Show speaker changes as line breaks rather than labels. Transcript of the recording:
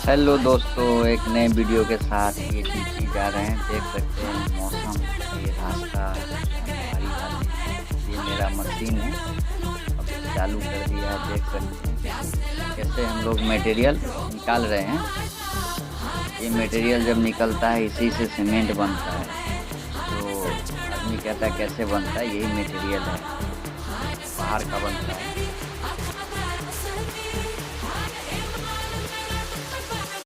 Hello दोस्तों, एक नए वीडियो के साथ ये नीचे जा रहे हैं। देख सकते हैं मौसम, ये रास्ता हमारी वाली, ये मेरा मशीन है। अब चालू कर दिया है। देख सकते हैं कैसे हम लोग मटेरियल निकाल रहे हैं। ये मटेरियल जब निकलता है इसी से सीमेंट बनता है। तो आदमी कहता है कैसे बनता है, यही मटेरियल है, बाहर का बनता है।